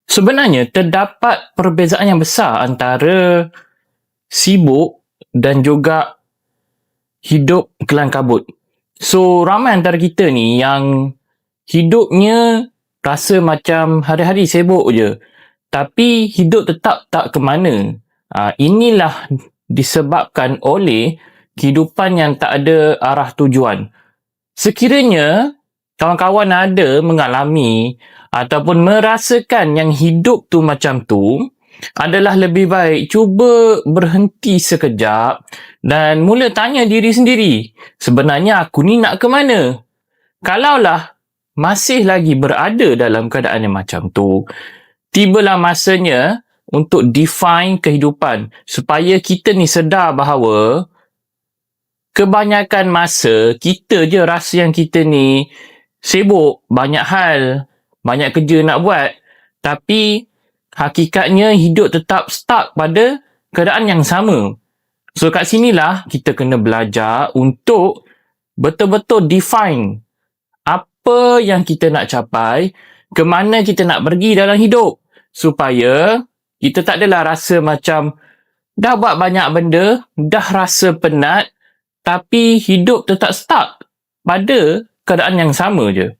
Sebenarnya terdapat perbezaan yang besar antara sibuk dan juga hidup kelam kabut. So, ramai antara kita ni yang hidupnya rasa macam hari-hari sibuk je. Tapi hidup tetap tak ke mana. Inilah disebabkan oleh kehidupan yang tak ada arah tujuan. Sekiranya kawan-kawan ada mengalami ataupun merasakan yang hidup tu macam tu, adalah lebih baik cuba berhenti sekejap dan mula tanya diri sendiri, sebenarnya aku ni nak ke mana? Kalaulah masih lagi berada dalam keadaan yang macam tu, tibalah masanya untuk define kehidupan supaya kita ni sedar bahawa kebanyakan masa kita je rasa yang kita ni sibuk, banyak hal, banyak kerja nak buat, tapi hakikatnya hidup tetap stuck pada keadaan yang sama. So kat sinilah kita kena belajar untuk betul-betul define apa yang kita nak capai, ke mana kita nak pergi dalam hidup, supaya kita tak adalah rasa macam dah buat banyak benda, dah rasa penat, tapi hidup tetap stuck pada keadaan yang sama je.